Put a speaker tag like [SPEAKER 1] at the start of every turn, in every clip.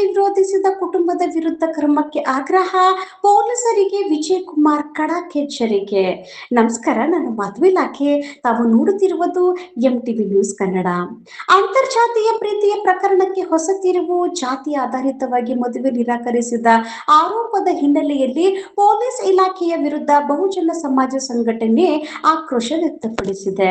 [SPEAKER 1] ವಿರೋಧಿಸಿದ ಕುಟುಂಬದ ವಿರುದ್ಧ ಕ್ರಮಕ್ಕೆ ಆಗ್ರಹ, ಪೊಲೀಸರಿಗೆ ವಿಜಯ್ ಕುಮಾರ್ ಖಡಕ್ ಎಚ್ಚರಿಕೆ. ನಮಸ್ಕಾರ, ನಾನು ಮದುವೆ ಇಲಾಖೆ. ತಾವು ನೋಡುತ್ತಿರುವುದು MTV ನ್ಯೂಸ್ ಕನ್ನಡ. ಅಂತರ್ಜಾತೀಯ ಪ್ರೀತಿಯ ಪ್ರಕರಣಕ್ಕೆ ಹೊಸ ತಿರುವು. ಜಾತಿ ಆಧಾರಿತವಾಗಿ ಮದುವೆ ನಿರಾಕರಿಸಿದ ಆರೋಪದ ಹಿನ್ನೆಲೆಯಲ್ಲಿ ಪೊಲೀಸ್ ಇಲಾಖೆಯ ವಿರುದ್ಧ ಬಹುಜನ ಸಮಾಜ ಸಂಘಟನೆ ಆಕ್ರೋಶ ವ್ಯಕ್ತಪಡಿಸಿದೆ.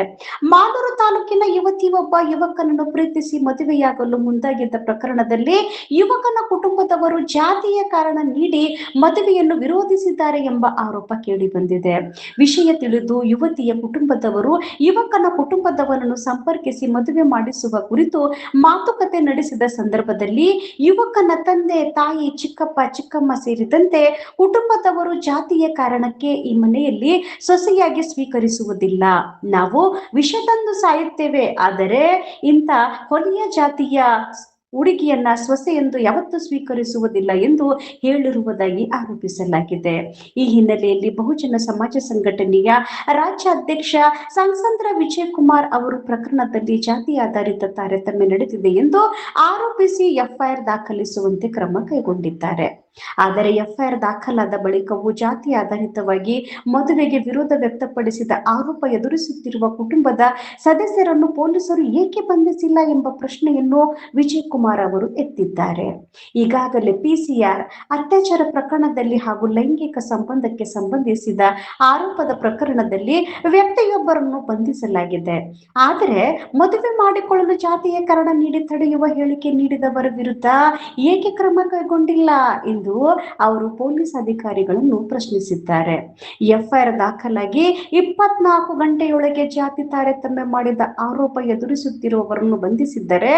[SPEAKER 1] ಮಾಲೂರು ತಾಲೂಕಿನ ಯುವತಿಯೊಬ್ಬ ಯುವಕನನ್ನು ಪ್ರೀತಿಸಿ ಮದುವೆಯಾಗಲು ಮುಂದಾಗಿದ್ದ ಪ್ರಕರಣದಲ್ಲಿ ಯುವಕನ ಕುಟುಂಬದವರು ಜಾತಿಯ ಕಾರಣ ನೀಡಿ ಮದುವೆಯನ್ನು ವಿರೋಧಿಸಿದ್ದಾರೆ ಎಂಬ ಆರೋಪ ಕೇಳಿಬಂದಿದೆ. ವಿಷಯ ತಿಳಿದು ಯುವತಿಯ ಕುಟುಂಬದವರು ಯುವಕನ ಕುಟುಂಬದವರನ್ನು ಸಂಪರ್ಕಿಸಿ ಮದುವೆ ಮಾಡಿಸುವ ಕುರಿತು ಮಾತುಕತೆ ನಡೆಸಿದ ಸಂದರ್ಭದಲ್ಲಿ ಯುವಕನ ತಂದೆ, ತಾಯಿ, ಚಿಕ್ಕಪ್ಪ, ಚಿಕ್ಕಮ್ಮ ಸೇರಿದಂತೆ ಕುಟುಂಬದವರು ಜಾತಿಯ ಕಾರಣಕ್ಕೆ ಈ ಮನೆಯಲ್ಲಿ ಸೊಸೆಯಾಗಿ ಸ್ವೀಕರಿಸುವುದಿಲ್ಲ, ನಾವು ವಿಷ ತಂದು ಸಾಯುತ್ತೇವೆ, ಆದರೆ ಇಂಥ ಹೊಲಿಯ ಜಾತಿಯ ಹುಡುಗಿಯನ್ನ ಸೊಸೆ ಎಂದು ಯಾವತ್ತೂ ಸ್ವೀಕರಿಸುವುದಿಲ್ಲ ಎಂದು ಹೇಳಿರುವುದಾಗಿ ಆರೋಪಿಸಲಾಗಿದೆ. ಈ ಹಿನ್ನೆಲೆಯಲ್ಲಿ ಬಹುಜನ ಸಮಾಜ ಸಂಘಟನೆಯ ರಾಜ್ಯ ಅಧ್ಯಕ್ಷ ಸಂಸಂದ್ರ ವಿಜಯ್ ಕುಮಾರ್ ಅವರು ಪ್ರಕರಣದಲ್ಲಿ ಜಾತಿ ಆಧಾರಿತ ತಾರತಮ್ಯ ನಡೆದಿದೆ ಎಂದು ಆರೋಪಿಸಿ FIR ದಾಖಲಿಸುವಂತೆ ಕ್ರಮ ಕೈಗೊಂಡಿದ್ದಾರೆ. ಆದರೆ FIR ದಾಖಲಾದ ಬಳಿಕವೂ ಜಾತಿ ಆಧಾರಿತವಾಗಿ ಮದುವೆಗೆ ವಿರೋಧ ವ್ಯಕ್ತಪಡಿಸಿದ ಆರೋಪ ಎದುರಿಸುತ್ತಿರುವ ಕುಟುಂಬದ ಸದಸ್ಯರನ್ನು ಪೊಲೀಸರು ಏಕೆ ಬಂಧಿಸಿಲ್ಲ ಎಂಬ ಪ್ರಶ್ನೆಯನ್ನು ವಿಜಯ್ ಕುಮಾರ್ ಅವರು ಎತ್ತಿದ್ದಾರೆ. ಈಗಾಗಲೇ PCR ಅತ್ಯಾಚಾರ ಪ್ರಕರಣದಲ್ಲಿ ಹಾಗೂ ಲೈಂಗಿಕ ಸಂಬಂಧಕ್ಕೆ ಸಂಬಂಧಿಸಿದ ಆರೋಪದ ಪ್ರಕರಣದಲ್ಲಿ ವ್ಯಕ್ತಿಯೊಬ್ಬರನ್ನು ಬಂಧಿಸಲಾಗಿದೆ. ಆದರೆ ಮದುವೆ ಮಾಡಿಕೊಳ್ಳಲು ಜಾತಿಯ ಕಾರಣ ನೀಡಿ ತಡೆಯುವ ಹೇಳಿಕೆ ನೀಡಿದವರ ವಿರುದ್ಧ ಏಕೆ ಕ್ರಮ ಕೈಗೊಂಡಿಲ್ಲ ಎಂದು ಅವರು ಪೊಲೀಸ್ ಅಧಿಕಾರಿಗಳನ್ನು ಪ್ರಶ್ನಿಸಿದ್ದಾರೆ. FIR ದಾಖಲಾಗಿ 24 ಗಂಟೆಯೊಳಗೆ ಜಾತಿ ತಾರತಮ್ಯ ಮಾಡಿದ ಆರೋಪ ಎದುರಿಸುತ್ತಿರುವವರನ್ನು ಬಂಧಿಸಿದ್ದರೆ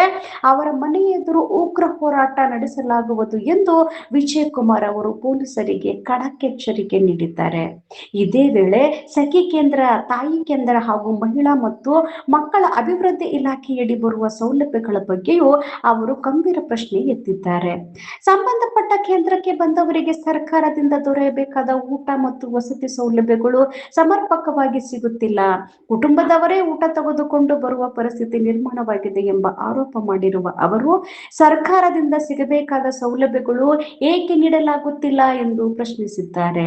[SPEAKER 1] ಅವರ ಮನೆ ಎದುರು ಉಗ್ರ ಹೋರಾಟ ನಡೆಸಲಾಗುವುದು ಎಂದು ವಿಜಯ್ ಕುಮಾರ್ ಅವರು ಪೊಲೀಸರಿಗೆ ಖಡಕ್ ಎಚ್ಚರಿಕೆ ನೀಡಿದ್ದಾರೆ. ಇದೇ ವೇಳೆ ಸಖಿ ಕೇಂದ್ರ, ತಾಯಿ ಕೇಂದ್ರ ಹಾಗೂ ಮಹಿಳಾ ಮತ್ತು ಮಕ್ಕಳ ಅಭಿವೃದ್ಧಿ ಇಲಾಖೆಯಡಿ ಬರುವ ಸೌಲಭ್ಯಗಳ ಬಗ್ಗೆಯೂ ಅವರು ಗಂಭೀರ ಪ್ರಶ್ನೆ ಎತ್ತಿದ್ದಾರೆ. ಸಂಬಂಧಪಟ್ಟ ಕೇಂದ್ರಕ್ಕೆ ಬಂದವರಿಗೆ ಸರ್ಕಾರದಿಂದ ದೊರೆಯಬೇಕಾದ ಊಟ ಮತ್ತು ವಸತಿ ಸೌಲಭ್ಯಗಳು ಸಮರ್ಪಕವಾಗಿ ಸಿಗುತ್ತಿಲ್ಲ, ಕುಟುಂಬದವರೇ ಊಟ ತೆಗೆದುಕೊಂಡು ಬರುವ ಪರಿಸ್ಥಿತಿ ನಿರ್ಮಾಣವಾಗಿದೆ ಎಂಬ ಆರೋಪ ಮಾಡಿರುವ ಅವರು ಸರ್ಕಾರದಿಂದ ಸಿಗಬೇಕಾದ ಸೌಲಭ್ಯಗಳು ಏಕೆ ನೀಡಲಾಗುತ್ತಿಲ್ಲ ಎಂದು ಪ್ರಶ್ನಿಸಿದ್ದಾರೆ.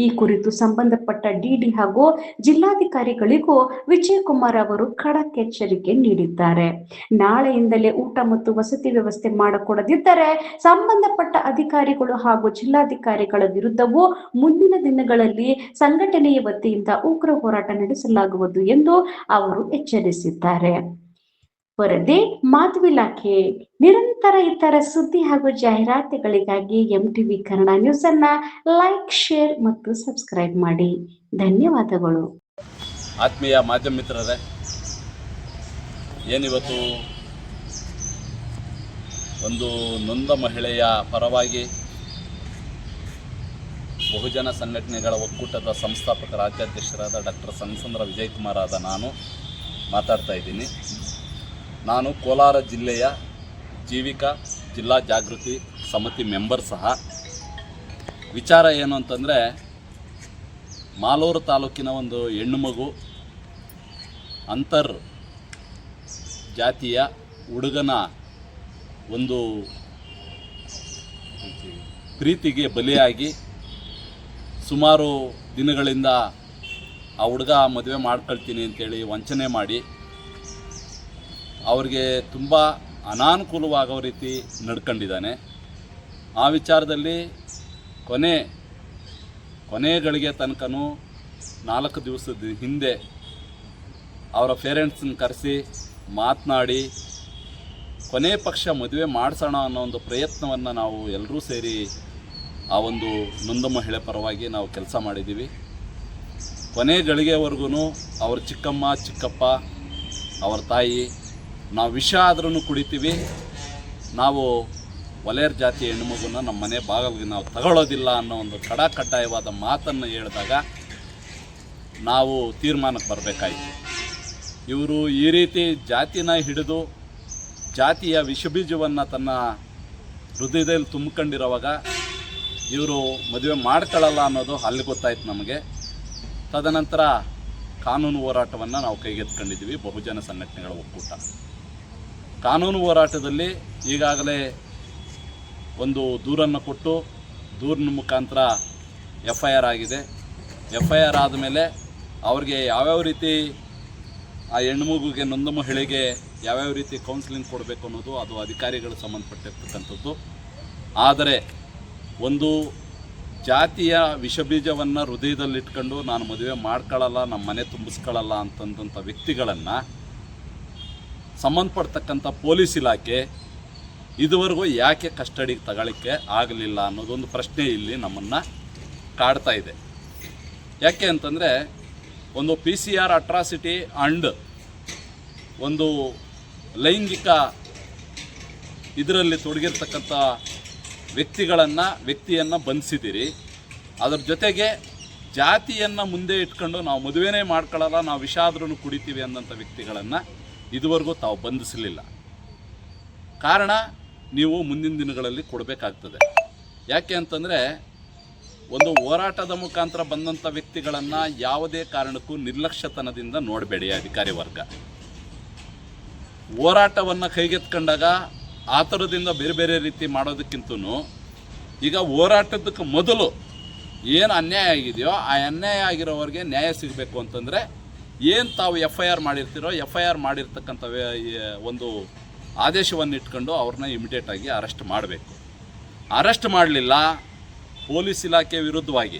[SPEAKER 1] ಈ ಕುರಿತು ಸಂಬಂಧಪಟ್ಟ DD ಹಾಗೂ ಜಿಲ್ಲಾಧಿಕಾರಿಗಳಿಗೂ ವಿಜಯ್ ಕುಮಾರ್ ಅವರು ಖಡಕ್ ಎಚ್ಚರಿಕೆ ನೀಡಿದ್ದಾರೆ. ನಾಳೆಯಿಂದಲೇ ಊಟ ಮತ್ತು ವಸತಿ ವ್ಯವಸ್ಥೆ ಮಾಡಿಕೊಡದಿದ್ದರೆ ಸಂಬಂಧಪಟ್ಟ ಅಧಿಕಾರಿಗಳು ಹಾಗೂ ಜಿಲ್ಲಾಧಿಕಾರಿಗಳ ವಿರುದ್ಧವೂ ಮುಂದಿನ ದಿನಗಳಲ್ಲಿ ಸಂಘಟನೆಯ ವತಿಯಿಂದ ಉಗ್ರ ಹೋರಾಟ ನಡೆಸಲಾಗುವುದು ಎಂದು ಅವರು ಎಚ್ಚರಿಸಿದ್ದಾರೆ. ವರದಿ ಮಾಧವಿ ಇಲಾಖೆ. ನಿರಂತರ ಇತರ ಸುದ್ದಿ ಹಾಗೂ ಜಾಹೀರಾತುಗಳಿಗಾಗಿ MTV ಕನ್ನಡ ನ್ಯೂಸ್ ಅನ್ನ ಲೈಕ್, ಶೇರ್ ಮತ್ತು ಸಬ್ಸ್ಕ್ರೈಬ್ ಮಾಡಿ. ಧನ್ಯವಾದಗಳು.
[SPEAKER 2] ಆತ್ಮೀಯ ಮಾಧ್ಯಮ ಮಿತ್ರರೇ, ಏನಿವತ್ತು ಒಂದು ನೊಂದ ಮಹಿಳೆಯ ಪರವಾಗಿ ಬಹುಜನ ಸಂಘಟನೆಗಳ ಒಕ್ಕೂಟದ ಸಂಸ್ಥಾಪಕ ರಾಜ್ಯಾಧ್ಯಕ್ಷರಾದ ಡಾಕ್ಟರ್ ಸಂಸಂದ್ರ ವಿಜಯ್ ಕುಮಾರ್ ಆದ ನಾನು ಮಾತಾಡ್ತಾ ಇದ್ದೀನಿ. ನಾನು ಕೋಲಾರ ಜಿಲ್ಲೆಯ ಜೀವಿಕಾ ಜಿಲ್ಲಾ ಜಾಗೃತಿ ಸಮಿತಿ ಮೆಂಬರ್ ಸಹ. ವಿಚಾರ ಏನು ಅಂತಂದರೆ, ಮಾಲೂರು ತಾಲೂಕಿನ ಒಂದು ಹೆಣ್ಣು ಮಗು ಅಂತರ್ ಜಾತಿಯ ಹುಡುಗನ ಒಂದು ಪ್ರೀತಿಗೆ ಬಲಿಯಾಗಿ ಸುಮಾರು ದಿನಗಳಿಂದ ಆ ಹುಡುಗ ಮದುವೆ ಮಾಡ್ಕೊಳ್ತೀನಿ ಅಂತೇಳಿ ವಂಚನೆ ಮಾಡಿ ಅವ್ರಿಗೆ ತುಂಬ ಅನಾನುಕೂಲವಾಗೋ ರೀತಿ ನಡ್ಕೊಂಡಿದ್ದಾನೆ. ಆ ವಿಚಾರದಲ್ಲಿ ಕೊನೆಗಳಿಗೆ ತನಕನೂ 4 ದಿವಸದ ಹಿಂದೆ ಅವರ ಪೇರೆಂಟ್ಸನ್ನ ಕರೆಸಿ ಮಾತನಾಡಿ ಕೊನೆ ಪಕ್ಷ ಮದುವೆ ಮಾಡಿಸೋಣ ಅನ್ನೋ ಒಂದು ಪ್ರಯತ್ನವನ್ನು ನಾವು ಎಲ್ಲರೂ ಸೇರಿ ಆ ಒಂದು ನೊಂದ ಮಹಿಳೆ ಪರವಾಗಿ ನಾವು ಕೆಲಸ ಮಾಡಿದ್ದೀವಿ. ಕೊನೆ ಗಳಿಗೆವರೆಗೂ ಅವ್ರ ಚಿಕ್ಕಮ್ಮ, ಚಿಕ್ಕಪ್ಪ, ಅವ್ರ ತಾಯಿ, ನಾವು ವಿಷ ಆದ್ರೂ ಕುಡಿತೀವಿ, ನಾವು ಒಲೆಯರ್ ಜಾತಿ ಹೆಣ್ಣುಮಗುನ ನಮ್ಮ ಮನೆ ಬಾಗಿಲಿಗೆ ನಾವು ತಗೊಳ್ಳೋದಿಲ್ಲ ಅನ್ನೋ ಒಂದು ಕಡ್ಡಾಯವಾದ ಮಾತನ್ನು ಹೇಳಿದಾಗ ನಾವು ತೀರ್ಮಾನಕ್ಕೆ ಬರಬೇಕಾಯಿತು. ಇವರು ಈ ರೀತಿ ಜಾತಿನ ಹಿಡಿದು ಜಾತಿಯ ವಿಷಬೀಜವನ್ನು ತನ್ನ ಹೃದಯದಲ್ಲಿ ತುಂಬಿಕೊಂಡಿರೋವಾಗ ಇವರು ಮದುವೆ ಮಾಡ್ಕೊಳ್ಳಲ್ಲ ಅನ್ನೋದು ಅಲ್ಲಿ ಗೊತ್ತಾಯ್ತು ನಮಗೆ. ತದನಂತರ ಕಾನೂನು ಹೋರಾಟವನ್ನು ನಾವು ಕೈಗೆತ್ತಿಕೊಂಡಿದ್ದೀವಿ, ಬಹುಜನ ಸಂಘಟನೆಗಳ ಒಕ್ಕೂಟ. ಕಾನೂನು ಹೋರಾಟದಲ್ಲಿ ಈಗಾಗಲೇ ಒಂದು ದೂರನ್ನು ಕೊಟ್ಟು ದೂರಿನ ಮುಖಾಂತರ FIR ಆಗಿದೆ. FIR ಆದಮೇಲೆ ಅವ್ರಿಗೆ ಯಾವ್ಯಾವ ರೀತಿ ಆ ಹೆಣ್ಣು ಮಗುಗೆ ನೊಂದ ಮಹಿಳೆಗೆ ಯಾವ್ಯಾವ ರೀತಿ ಕೌನ್ಸಿಲಿಂಗ್ ಕೊಡಬೇಕು ಅನ್ನೋದು ಅದು ಅಧಿಕಾರಿಗಳು ಸಂಬಂಧಪಟ್ಟಿರ್ತಕ್ಕಂಥದ್ದು. ಆದರೆ ಒಂದು ಜಾತಿಯ ವಿಷಬೀಜವನ್ನು ಹೃದಯದಲ್ಲಿಟ್ಕೊಂಡು ನಾನು ಮದುವೆ ಮಾಡ್ಕೊಳ್ಳಲ್ಲ, ನಮ್ಮ ಮನೆ ತುಂಬಿಸ್ಕೊಳ್ಳಲ್ಲ ಅಂತಂದಂಥ ವ್ಯಕ್ತಿಗಳನ್ನು ಸಂಬಂಧಪಡ್ತಕ್ಕಂಥ ಪೊಲೀಸ್ ಇಲಾಖೆ ಇದುವರೆಗೂ ಯಾಕೆ ಕಸ್ಟಡಿಗೆ ತಗೊಳ್ಳಿಕ್ಕೆ ಆಗಲಿಲ್ಲ ಅನ್ನೋದೊಂದು ಪ್ರಶ್ನೆ ಇಲ್ಲಿ ನಮ್ಮನ್ನು ಕಾಡ್ತಾ ಇದೆ. ಯಾಕೆ ಅಂತಂದರೆ ಒಂದು PCR ಅಟ್ರಾಸಿಟಿ ಆ್ಯಂಡ್ ಒಂದು ಲೈಂಗಿಕ ಇದರಲ್ಲಿ ತೊಡಗಿರ್ತಕ್ಕಂಥ ವ್ಯಕ್ತಿಯನ್ನು ಬಂಧಿಸಿದ್ದೀರಿ. ಅದರ ಜೊತೆಗೆ ಜಾತಿಯನ್ನು ಮುಂದೆ ಇಟ್ಕೊಂಡು ನಾವು ಮದುವೆನೇ ಮಾಡ್ಕೊಳ್ಳಲ್ಲ, ನಾವು ವಿಷ ಆದ್ರೂ ಕುಡಿತೀವಿ ಅನ್ನೋಂಥ ವ್ಯಕ್ತಿಗಳನ್ನು ಇದುವರೆಗೂ ತಾವು ಬಂಧಿಸಲಿಲ್ಲ. ಕಾರಣ ನೀವು ಮುಂದಿನ ದಿನಗಳಲ್ಲಿ ಕೊಡಬೇಕಾಗ್ತದೆ. ಯಾಕೆ ಅಂತಂದರೆ ಒಂದು ಹೋರಾಟದ ಮುಖಾಂತರ ಬಂದಂಥ ವ್ಯಕ್ತಿಗಳನ್ನು ಯಾವುದೇ ಕಾರಣಕ್ಕೂ ನಿರ್ಲಕ್ಷ್ಯತನದಿಂದ ನೋಡಬೇಡಿ ಅಧಿಕಾರಿ ವರ್ಗ. ಹೋರಾಟವನ್ನು ಕೈಗೆತ್ಕೊಂಡಾಗ ಆತುರದಿಂದ ಬೇರೆ ಬೇರೆ ರೀತಿ ಮಾಡೋದಕ್ಕಿಂತನೂ ಈಗ ಹೋರಾಟದಕ್ಕೆ ಮೊದಲು ಏನು ಅನ್ಯಾಯ ಆಗಿದೆಯೋ ಆ ಅನ್ಯಾಯ ಆಗಿರೋವ್ರಿಗೆ ನ್ಯಾಯ ಸಿಗಬೇಕು ಅಂತಂದರೆ ಏನು ತಾವು FIR ಮಾಡಿರ್ತೀರೋ FIR ಮಾಡಿರ್ತಕ್ಕಂಥ ಒಂದು ಆದೇಶವನ್ನು ಇಟ್ಕೊಂಡು ಅವ್ರನ್ನ ಇಮಿಡಿಯೇಟಾಗಿ ಅರೆಸ್ಟ್ ಮಾಡಬೇಕು. ಅರೆಸ್ಟ್ ಮಾಡಲಿಲ್ಲ, ಪೊಲೀಸ್ ಇಲಾಖೆ ವಿರುದ್ಧವಾಗಿ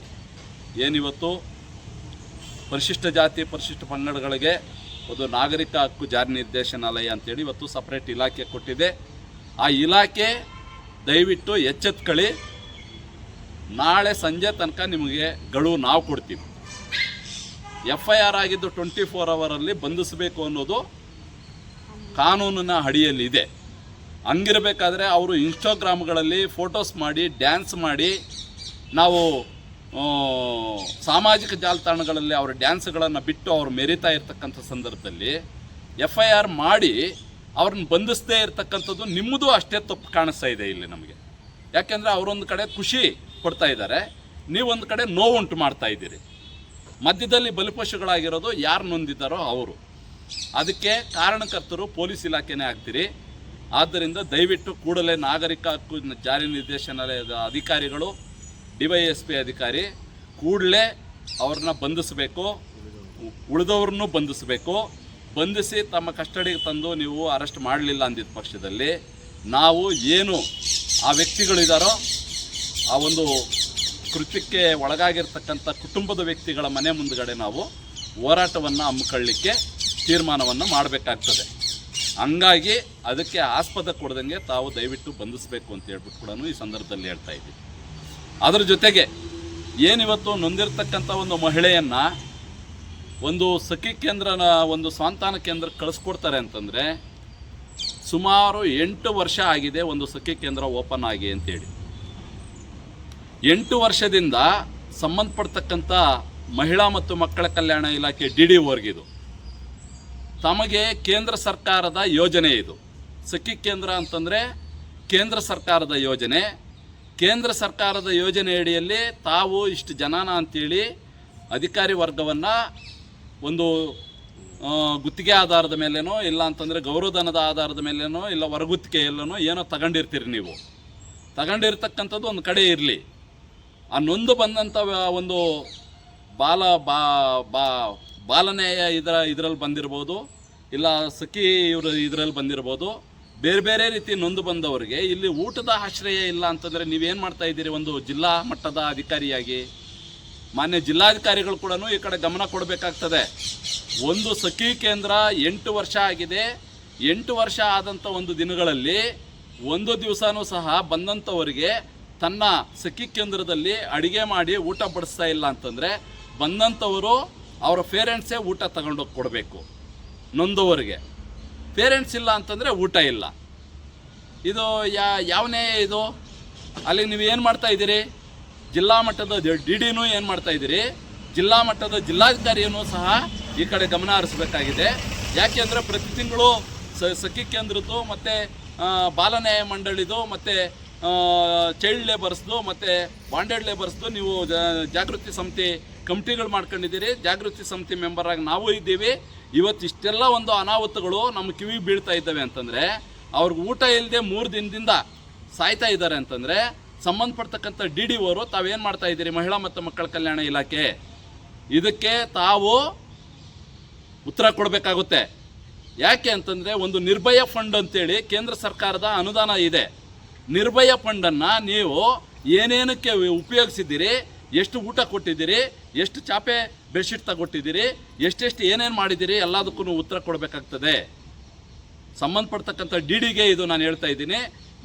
[SPEAKER 2] ಏನಿವತ್ತು ಪರಿಶಿಷ್ಟ ಜಾತಿ ಪರಿಶಿಷ್ಟ ಪಂಗಡಗಳಿಗೆ ಒಂದು ನಾಗರಿಕ ಹಕ್ಕು ಜಾರಿ ನಿರ್ದೇಶನಾಲಯ ಅಂತೇಳಿ ಇವತ್ತು ಸಪ್ರೇಟ್ ಇಲಾಖೆ ಕೊಟ್ಟಿದೆ. ಆ ಇಲಾಖೆ ದಯವಿಟ್ಟು ಎಚ್ಚೆತ್ಕೊಳ್ಳಿ. ನಾಳೆ ಸಂಜೆ ತನಕ ನಿಮಗೆ ಗಡುವು ನಾವು ಕೊಡ್ತೀವಿ. FIR ಆಗಿದ್ದು 24 ಅವರಲ್ಲಿ ಬಂಧಿಸಬೇಕು ಅನ್ನೋದು ಕಾನೂನಿನ ಅಡಿಯಲ್ಲಿ ಇದೆ. ಹಂಗಿರಬೇಕಾದ್ರೆ ಅವರು ಇನ್ಸ್ಟಾಗ್ರಾಮ್ಗಳಲ್ಲಿ ಫೋಟೋಸ್ ಮಾಡಿ ಡ್ಯಾನ್ಸ್ ಮಾಡಿ ನಾವು ಸಾಮಾಜಿಕ ಜಾಲತಾಣಗಳಲ್ಲಿ ಅವರ ಡ್ಯಾನ್ಸ್ಗಳನ್ನು ಬಿಟ್ಟು ಅವರು ಮೆರಿತಾ ಇರ್ತಕ್ಕಂಥ ಸಂದರ್ಭದಲ್ಲಿ FIR ಮಾಡಿ ಅವ್ರನ್ನ ಬಂಧಿಸದೇ ಇರ್ತಕ್ಕಂಥದ್ದು ನಿಮ್ಮದು ಅಷ್ಟೇ ತಪ್ಪು ಕಾಣಿಸ್ತಾ ಇದೆ ಇಲ್ಲಿ ನಮಗೆ. ಯಾಕೆಂದರೆ ಅವರೊಂದು ಕಡೆ ಖುಷಿ ಕೊಡ್ತಾ ಇದ್ದಾರೆ, ನೀವೊಂದು ಕಡೆ ನೋವುಂಟು ಮಾಡ್ತಾ ಇದ್ದೀರಿ. ಮಧ್ಯದಲ್ಲಿ ಬಲಿಪಶುಗಳಾಗಿರೋದು ಯಾರು ನೊಂದಿದ್ದಾರೋ ಅವರು. ಅದಕ್ಕೆ ಕಾರಣಕರ್ತರು ಪೊಲೀಸ್ ಇಲಾಖೆನೇ ಆಗ್ತೀರಿ. ಆದ್ದರಿಂದ ದಯವಿಟ್ಟು ಕೂಡಲೇ ನಾಗರಿಕ ಹಕ್ಕು ಜಾರಿ ನಿರ್ದೇಶನಾಲಯದ ಅಧಿಕಾರಿಗಳು DYSP ಅಧಿಕಾರಿ ಕೂಡಲೇ ಅವ್ರನ್ನ ಬಂಧಿಸಬೇಕು, ಉಳಿದವ್ರನ್ನೂ ಬಂಧಿಸಬೇಕು. ಬಂಧಿಸಿ ತಮ್ಮ ಕಸ್ಟಡಿಗೆ ತಂದು ನೀವು ಅರೆಸ್ಟ್ ಮಾಡಲಿಲ್ಲ ಅಂದಿದ್ದ ಪಕ್ಷದಲ್ಲಿ ನಾವು ಏನು ಆ ವ್ಯಕ್ತಿಗಳಿದ್ದಾರೋ ಆ ಒಂದು ಕೃತ್ಯಕ್ಕೆ ಒಳಗಾಗಿರ್ತಕ್ಕಂಥ ಕುಟುಂಬದ ವ್ಯಕ್ತಿಗಳ ಮನೆ ಮುಂದುಗಡೆ ನಾವು ಹೋರಾಟವನ್ನು ಹಮ್ಮಿಕೊಳ್ಳಲಿಕ್ಕೆ ತೀರ್ಮಾನವನ್ನು ಮಾಡಬೇಕಾಗ್ತದೆ. ಹಂಗಾಗಿ ಅದಕ್ಕೆ ಆಸ್ಪದ ಕೊಡ್ದಂಗೆ ತಾವು ದಯವಿಟ್ಟು ಬಂಧಿಸಬೇಕು ಅಂತ ಹೇಳ್ಬಿಟ್ಟು ಕೂಡ ಈ ಸಂದರ್ಭದಲ್ಲಿ ಹೇಳ್ತಾ ಇದ್ದೀವಿ. ಅದರ ಜೊತೆಗೆ ಏನಿವತ್ತು ನೊಂದಿರ್ತಕ್ಕಂಥ ಒಂದು ಮಹಿಳೆಯನ್ನು ಒಂದು ಸಖಿ ಕೇಂದ್ರನ ಒಂದು ಸ್ವಾಂತಾನ ಕೇಂದ್ರಕ್ಕೆ ಕಳಿಸ್ಕೊಡ್ತಾರೆ ಅಂತಂದರೆ ಸುಮಾರು 8 ವರ್ಷ ಆಗಿದೆ ಒಂದು ಸಖಿ ಕೇಂದ್ರ ಓಪನ್ ಆಗಿ ಅಂತೇಳಿ. 8 ವರ್ಷದಿಂದ ಸಂಬಂಧಪಡ್ತಕ್ಕಂಥ ಮಹಿಳಾ ಮತ್ತು ಮಕ್ಕಳ ಕಲ್ಯಾಣ ಇಲಾಖೆ DDOರ್ಗಿದು ತಮಗೆ ಕೇಂದ್ರ ಸರ್ಕಾರದ ಯೋಜನೆ ಇದು. ಸಖಿ ಕೇಂದ್ರ ಅಂತಂದರೆ ಕೇಂದ್ರ ಸರ್ಕಾರದ ಯೋಜನೆ. ಕೇಂದ್ರ ಸರ್ಕಾರದ ಯೋಜನೆ ಅಡಿಯಲ್ಲಿ ತಾವು ಇಷ್ಟು ಜನನ ಅಂತೇಳಿ ಅಧಿಕಾರಿ ವರ್ಗವನ್ನು ಒಂದು ಗುತ್ತಿಗೆ ಆಧಾರದ ಮೇಲೇನೋ ಇಲ್ಲ ಅಂತಂದರೆ ಗೌರವಧನದ ಆಧಾರದ ಮೇಲೇನೋ ಇಲ್ಲ ಹೊರಗುತ್ತಿಗೆಯಲ್ಲನೋ ಏನೋ ತಗೊಂಡಿರ್ತೀರಿ. ನೀವು ತಗೊಂಡಿರ್ತಕ್ಕಂಥದ್ದು ಒಂದು ಕಡೆ ಇರಲಿ. ಆ ನೊಂದು ಬಂದಂಥ ಒಂದು ಬಾಲನ್ಯಾಯ ಇದರಲ್ಲಿ ಬಂದಿರ್ಬೋದು, ಇಲ್ಲ ಸಖಿ ಇದರಲ್ಲಿ ಬಂದಿರ್ಬೋದು. ಬೇರೆ ಬೇರೆ ರೀತಿ ನೊಂದು ಬಂದವರಿಗೆ ಇಲ್ಲಿ ಊಟದ ಆಶ್ರಯ ಇಲ್ಲ ಅಂತಂದರೆ ನೀವೇನು ಮಾಡ್ತಾ ಇದ್ದೀರಿ? ಒಂದು ಜಿಲ್ಲಾ ಮಟ್ಟದ ಅಧಿಕಾರಿಯಾಗಿ ಮಾನ್ಯ ಜಿಲ್ಲಾಧಿಕಾರಿಗಳು ಕೂಡ ಈ ಕಡೆ ಗಮನ ಕೊಡಬೇಕಾಗ್ತದೆ. ಒಂದು ಸಖಿ ಕೇಂದ್ರ 8 ವರ್ಷ ಆಗಿದೆ. 8 ವರ್ಷ ಆದಂಥ ಒಂದು ದಿನಗಳಲ್ಲಿ ಒಂದು ದಿವಸನೂ ಸಹ ಬಂದಂಥವರಿಗೆ ತನ್ನ ಸಖಿ ಕೇಂದ್ರದಲ್ಲಿ ಅಡುಗೆ ಮಾಡಿ ಊಟ ಬಡಿಸ್ತಾ ಇಲ್ಲ ಅಂತಂದರೆ ಬಂದಂಥವರು ಅವರ ಪೇರೆಂಟ್ಸೇ ಊಟ ತಗೊಂಡೋಗಿ ಕೊಡಬೇಕು. ನೊಂದವರಿಗೆ ಪೇರೆಂಟ್ಸ್ ಇಲ್ಲ ಅಂತಂದರೆ ಊಟ ಇಲ್ಲ. ಇದು ಯಾವ ನ್ಯಾಯ ಇದು? ಅಲ್ಲಿ ನೀವು ಏನು ಮಾಡ್ತಾ ಇದ್ದೀರಿ? ಜಿಲ್ಲಾ ಮಟ್ಟದ DDನೂ ಏನು ಮಾಡ್ತಾ ಇದ್ದೀರಿ? ಜಿಲ್ಲಾ ಮಟ್ಟದ ಜಿಲ್ಲಾಧಿಕಾರಿಯೂ ಸಹ ಈ ಕಡೆ ಗಮನ ಹರಿಸಬೇಕಾಗಿದೆ. ಯಾಕೆಂದರೆ ಪ್ರತಿ ತಿಂಗಳು ಸಖಿ ಕೇಂದ್ರದ್ದು ಮತ್ತು ಬಾಲನ್ಯಾಯ ಮಂಡಳಿದು ಮತ್ತು ಚೈಲ್ಡ್ ಲೇಬರ್ಸ್ದು ಮತ್ತು ಬಾಂಡೆಡ್ ಲೇಬರ್ಸ್ದು ನೀವು ಜಾಗೃತಿ ಸಮಿತಿ ಕಮಿಟಿಗಳು ಮಾಡ್ಕೊಂಡಿದ್ದೀರಿ. ಜಾಗೃತಿ ಸಮಿತಿ ಮೆಂಬರಾಗಿ ನಾವು ಇದ್ದೀವಿ. ಇವತ್ತು ಇಷ್ಟೆಲ್ಲ ಒಂದು ಅನಾಹುತಗಳು ನಮ್ಮ ಕಿವಿಗೆ ಬೀಳ್ತಾ ಇದ್ದಾವೆ ಅಂತಂದರೆ ಅವ್ರಿಗೆ ಊಟ ಇಲ್ಲದೆ 3 ದಿನದಿಂದ ಸಾಯ್ತಾ ಇದ್ದಾರೆ ಅಂತಂದರೆ ಸಂಬಂಧಪಡ್ತಕ್ಕಂಥ ಡಿ ಡಿ ಅವರು ತಾವೇನು ಮಾಡ್ತಾ ಇದ್ದೀರಿ, ಮಹಿಳಾ ಮತ್ತು ಮಕ್ಕಳ ಕಲ್ಯಾಣ ಇಲಾಖೆ, ಇದಕ್ಕೆ ತಾವು ಉತ್ತರ ಕೊಡಬೇಕಾಗುತ್ತೆ. ಯಾಕೆ ಅಂತಂದರೆ ಒಂದು ನಿರ್ಭಯ ಫಂಡ್ ಅಂತೇಳಿ ಕೇಂದ್ರ ಸರ್ಕಾರದ ಅನುದಾನ ಇದೆ. ನಿರ್ಭಯ ಫಂಡನ್ನು ನೀವು ಏನೇನಕ್ಕೆ ಉಪಯೋಗಿಸಿದ್ದೀರಿ, ಎಷ್ಟು ಊಟ ಕೊಟ್ಟಿದ್ದೀರಿ, ಎಷ್ಟು ಚಾಪೆ ಬೆಡ್ಶೀಟ್ ತಗೊಟ್ಟಿದ್ದೀರಿ, ಎಷ್ಟೆಷ್ಟು ಏನೇನು ಮಾಡಿದ್ದೀರಿ, ಎಲ್ಲದಕ್ಕೂ ಉತ್ತರ ಕೊಡಬೇಕಾಗ್ತದೆ. ಸಂಬಂಧಪಡ್ತಕ್ಕಂಥ ಡಿ ಡಿಗೆ ಇದು ನಾನು ಹೇಳ್ತಾ ಇದ್ದೀನಿ.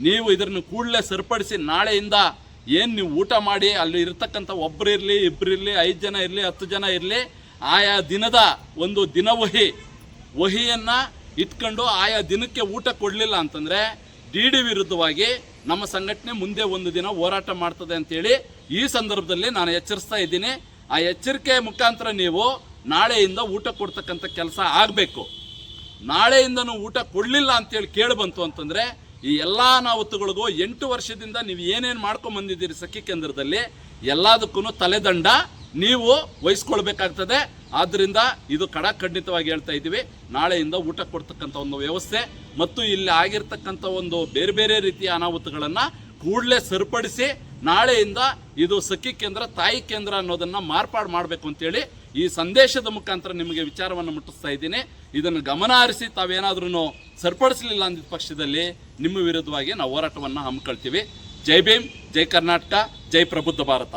[SPEAKER 2] ನೀವು ಇದನ್ನು ಕೂಡಲೇ ಸರಿಪಡಿಸಿ ನಾಳೆಯಿಂದ ಏನು ನೀವು ಊಟ ಮಾಡಿ ಅಲ್ಲಿ ಇರ್ತಕ್ಕಂಥ ಒಬ್ಬರು ಇರಲಿ, ಇಬ್ಬರು ಇರಲಿ, 5 ಜನ ಇರಲಿ, 10 ಜನ ಇರಲಿ, ಆಯಾ ದಿನದ ಒಂದು ದಿನ ವಹಿಯನ್ನು ಇಟ್ಕೊಂಡು ಆಯಾ ದಿನಕ್ಕೆ ಊಟ ಕೊಡಲಿಲ್ಲ ಅಂತಂದರೆ ಡಿ ಡಿ ವಿರುದ್ಧವಾಗಿ ನಮ್ಮ ಸಂಘಟನೆ ಮುಂದೆ ಒಂದು ದಿನ ಹೋರಾಟ ಮಾಡ್ತದೆ ಅಂತೇಳಿ ಈ ಸಂದರ್ಭದಲ್ಲಿ ನಾನು ಎಚ್ಚರಿಸ್ತಾ ಇದ್ದೀನಿ. ಆ ಎಚ್ಚರಿಕೆ ಮುಖಾಂತರ ನೀವು ನಾಳೆಯಿಂದ ಊಟ ಕೊಡ್ತಕ್ಕಂಥ ಕೆಲಸ ಆಗಬೇಕು. ನಾಳೆಯಿಂದನೂ ಊಟ ಕೊಡಲಿಲ್ಲ ಅಂತೇಳಿ ಕೇಳಿ ಬಂತು ಅಂತಂದರೆ ಈ ಎಲ್ಲ ಅನಾಹುತಗಳಿಗೂ 8 ವರ್ಷದಿಂದ ನೀವು ಏನೇನು ಮಾಡ್ಕೊಂಬಂದಿದ್ದೀರಿ ಸಖಿ ಕೇಂದ್ರದಲ್ಲಿ ಎಲ್ಲದಕ್ಕೂ ತಲೆದಂಡ ನೀವು ವಹಿಸ್ಕೊಳ್ಬೇಕಾಗ್ತದೆ. ಆದ್ದರಿಂದ ಇದು ಖಂಡಿತವಾಗಿ ಹೇಳ್ತಾ ಇದ್ದೀವಿ, ನಾಳೆಯಿಂದ ಊಟ ಕೊಡ್ತಕ್ಕಂಥ ಒಂದು ವ್ಯವಸ್ಥೆ ಮತ್ತು ಇಲ್ಲಿ ಆಗಿರ್ತಕ್ಕಂಥ ಒಂದು ಬೇರೆ ಬೇರೆ ರೀತಿಯ ಅನಾಹುತಗಳನ್ನು ಕೂಡಲೇ ಸರಿಪಡಿಸಿ ನಾಳೆಯಿಂದ ಇದು ಸಖಿ ಕೇಂದ್ರ, ತಾಯಿ ಕೇಂದ್ರ ಅನ್ನೋದನ್ನು ಮಾರ್ಪಾಡು ಮಾಡಬೇಕು ಅಂತೇಳಿ ಈ ಸಂದೇಶದ ಮುಖಾಂತರ ನಿಮಗೆ ವಿಚಾರವನ್ನು ಮುಟ್ಟಿಸ್ತಾ ಇದ್ದೀನಿ. ಇದನ್ನು ಗಮನ ಹರಿಸಿ ತಾವೇನಾದ್ರೂ ಸರಿಪಡಿಸಲಿಲ್ಲ ಅಂದಿದ್ದ ಪಕ್ಷದಲ್ಲಿ ನಿಮ್ಮ ವಿರುದ್ಧವಾಗಿ ನಾವು ಹೋರಾಟವನ್ನು ಹಮ್ಮಿಕೊಳ್ತೀವಿ. ಜೈ ಭೀಮ್, ಜೈ ಕರ್ನಾಟಕ, ಜೈ ಪ್ರಬುದ್ಧ ಭಾರತ.